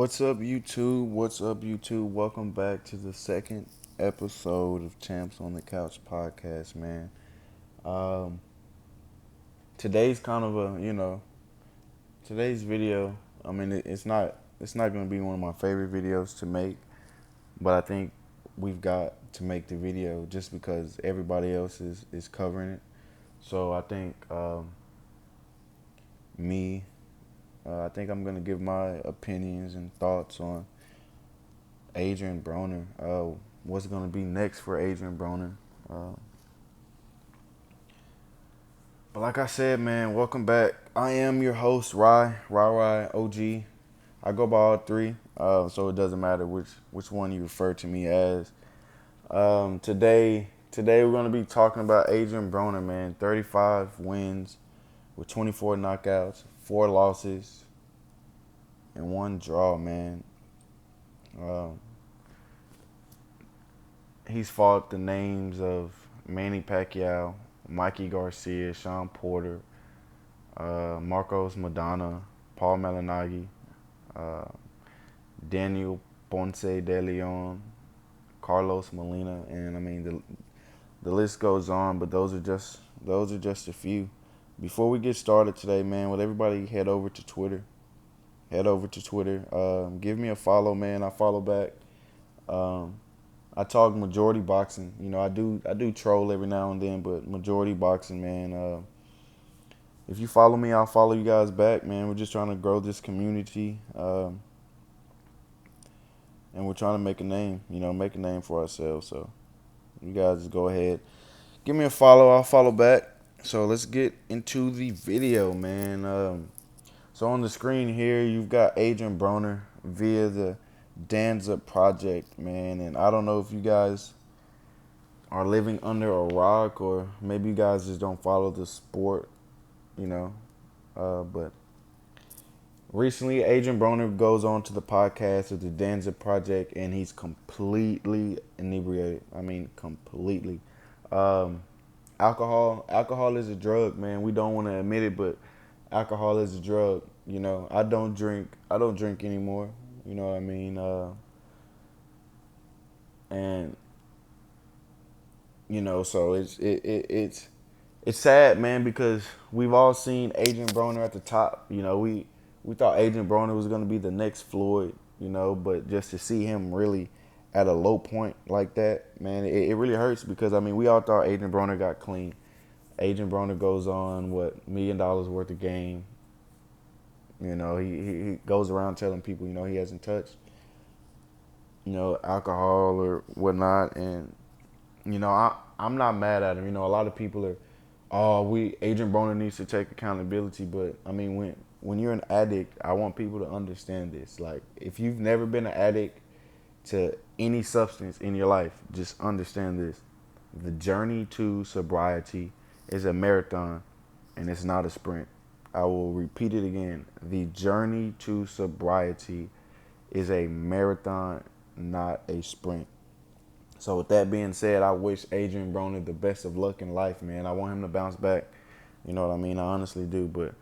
What's up, YouTube? What's up, YouTube? Welcome back to the second episode of Champs on the Couch podcast, man. Um, today's kind of today's video. I mean, it's not going to be one of my favorite videos to make, but I think we've got to make the video just because everybody else is covering it. So I think me, I think I'm going to give my opinions and thoughts on Adrien Broner. What's going to be next for Adrien Broner? Uh, but like I said, man, welcome back. I am your host, Rye OG. I go by all three, so it doesn't matter which one you refer to me as. Today we're going to be talking about Adrien Broner, man. 35 wins with 24 knockouts, 4 losses, and 1 draw, man. Um, he's fought the names of Manny Pacquiao, Mikey Garcia, Sean Porter, Marcos Madonna, Paul Malignaggi, uh, Daniel Ponce de Leon, Carlos Molina, and I mean the list goes on. But those are just a few. Before we get started today, man, would everybody head over to Twitter? Head over to Twitter. Give me a follow, man. I follow back. Um, I talk majority boxing. I do troll every now and then, but majority boxing, man. If you follow me, I'll follow you guys back, man. We're just trying to grow this community, and we're trying to make a name. Make a name for ourselves. So you guys just go ahead, give me a follow. I'll follow back. So let's get into the video, man. So on the screen here, you've got Adrien Broner via the Danza Project, man. And I don't know if you guys are living under a rock or maybe you guys just don't follow the sport, you know. But recently, Adrien Broner goes on to the podcast of the Danza Project, and he's completely inebriated. I mean, completely. Um, alcohol is a drug, man. We don't want to admit it, but alcohol is a drug. I don't drink. I don't drink anymore. You know what I mean? And so it's sad, man, because we've all seen Adrien Broner at the top. We thought Adrien Broner was gonna be the next Floyd. But just to see him really at a low point like that, man, it really hurts because I mean we all thought Adrien Broner got clean. Adrien Broner goes on what $1 million worth of game. He goes around telling people he hasn't touched alcohol or whatnot, and I'm not mad at him. A lot of people are, Adrien Broner needs to take accountability, but I mean when you're an addict, I want people to understand this. Like if you've never been an addict to any substance in your life, just understand this: the journey to sobriety is a marathon, and it's not a sprint. I will repeat it again: the journey to sobriety is a marathon, not a sprint. So with that being said, I wish Adrien Broner the best of luck in life, man. I want him to bounce back. You know what I mean? I honestly do. But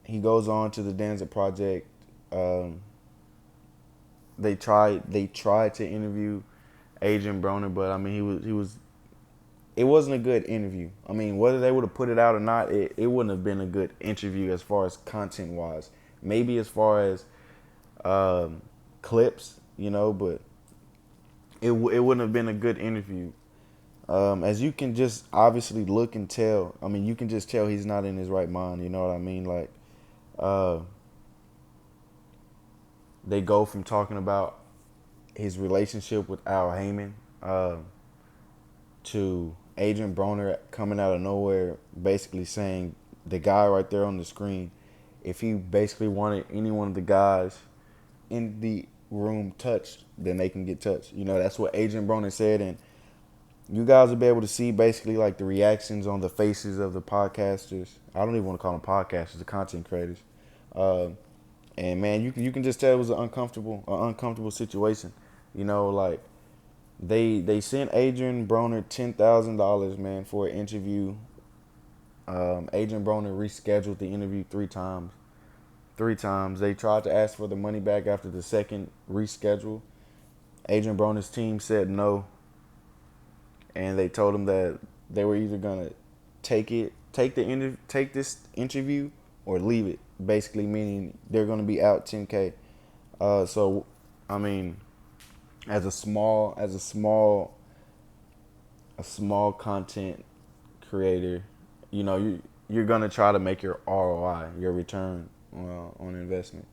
he goes on to the Danza Project. They tried to interview Adrien Broner, but I mean he was it wasn't a good interview. I mean, whether they would have put it out or not, it wouldn't have been a good interview as far as content wise. Maybe as far as clips, but it wouldn't have been a good interview. As you can just obviously look and tell. I mean, you can just tell he's not in his right mind. You know what I mean? Like, they go from talking about his relationship with Al Heyman to Adrien Broner coming out of nowhere, basically saying the guy right there on the screen, if he basically wanted any one of the guys in the room touched, then they can get touched. That's what Adrien Broner said, and you guys will be able to see basically like the reactions on the faces of the podcasters. I don't even want to call them podcasters, the content creators. And man, you can just tell it was an uncomfortable situation. Like they sent Adrien Broner $10,000, man, for an interview. Adrien Broner rescheduled the interview 3 times. 3 times. They tried to ask for the money back after the second reschedule. Adrien Broner's team said no, and they told him that they were either gonna take this interview or leave it. Basically, meaning they're gonna be out 10K. So, I mean, a small content creator, you're gonna try to make your ROI, your return on investment.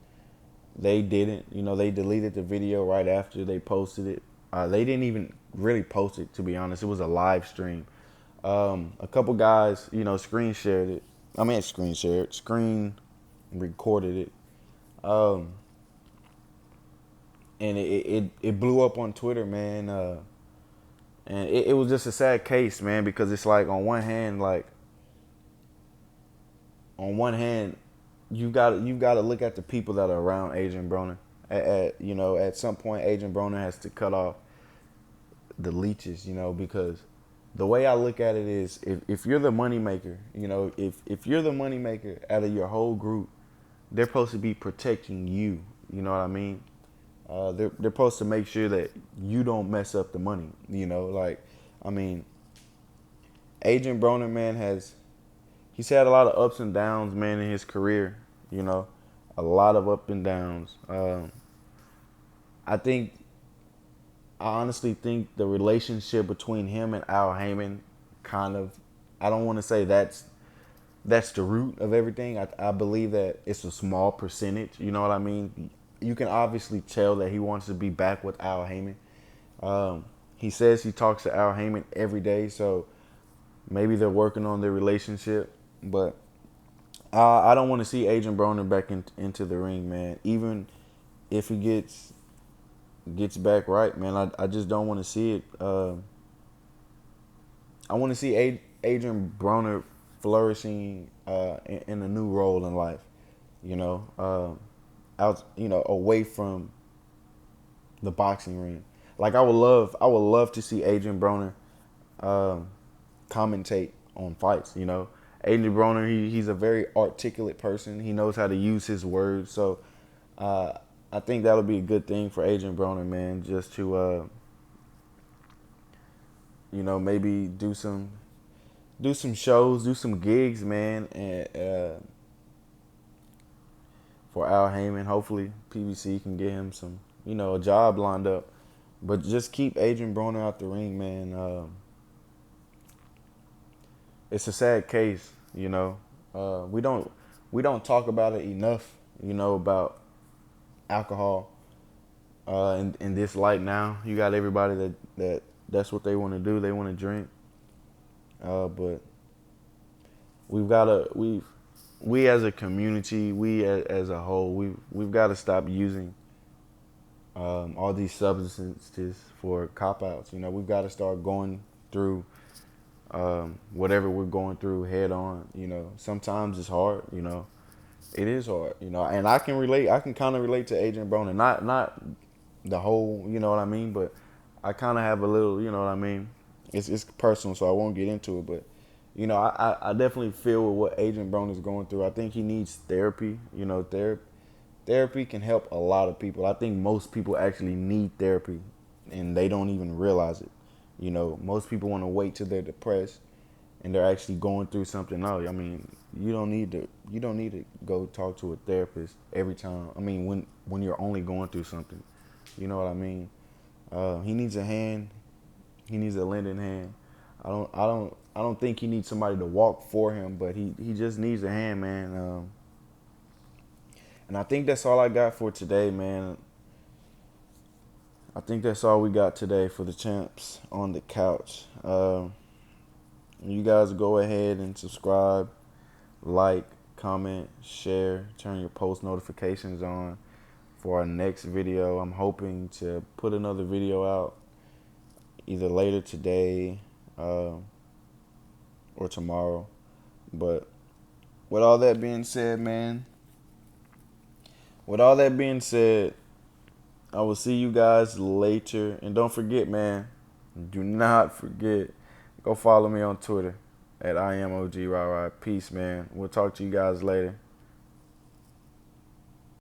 They didn't. They deleted the video right after they posted it. They didn't even really post it, to be honest. It was a live stream. A couple guys, screen shared it. Screen recorded it. And it blew up on Twitter, man. And it was just a sad case, man, because it's like on one hand, you gotta look at the people that are around Adrien Broner. At some point, Adrien Broner has to cut off the leeches, because the way I look at it is, if you're the money maker, if you're the money maker out of your whole group, they're supposed to be protecting you. You know what I mean? They're supposed to make sure that you don't mess up the money. Adrien Broner, man, he's had a lot of ups and downs, man, in his career. A lot of up and downs. I think I honestly think the relationship between him and Al Heyman kind of, I don't want to say that's the root of everything. I believe that it's a small percentage. You know what I mean? You can obviously tell that he wants to be back with Al Heyman. He says he talks to Al Heyman every day, so maybe they're working on their relationship. But I don't want to see Adrien Broner back into the ring, man. Even if he gets back right, man, I just don't want to see it. I want to see Adrien Broner flourishing in a new role in life. Away from the boxing ring. Like I would love to see Adrien Broner commentate on fights. Adrien Broner, he's a very articulate person. He knows how to use his words. So I think that'll be a good thing for Adrien Broner, man, just to maybe do some shows, do some gigs, man, and for Al Heyman. Hopefully PBC can get him some, a job lined up. But just keep Adrien Broner out the ring, man. It's a sad case, We don't talk about it enough, about alcohol in this light now. You got everybody that's what they want to do. They want to drink. But we as a community, we as a whole, we've got to stop using all these substances for cop-outs. We've got to start going through whatever we're going through head on. Sometimes it's hard. It is hard. And I can relate. I can kind of relate to Adrien Broner. Not the whole. You know what I mean? But I kind of have a little. You know what I mean? It's personal, so I won't get into it. But I definitely feel what Adrien Broner is going through. I think he needs therapy. Therapy can help a lot of people. I think most people actually need therapy, and they don't even realize it. Most people want to wait till they're depressed and they're actually going through something. No, I mean, you don't need to go talk to a therapist every time. I mean, when you're only going through something, you know what I mean? He needs a hand. He needs a lending hand. I don't think he needs somebody to walk for him, but he just needs a hand, man. And I think that's all I got for today, man. I think that's all we got today for the Champs on the Couch. You guys go ahead and subscribe, like, comment, share, turn your post notifications on for our next video. I'm hoping to put another video out either later today or tomorrow. But with all that being said, man, I will see you guys later. And don't forget, man, do not forget, go follow me on Twitter at IamOGRR. Peace, man. We'll talk to you guys later.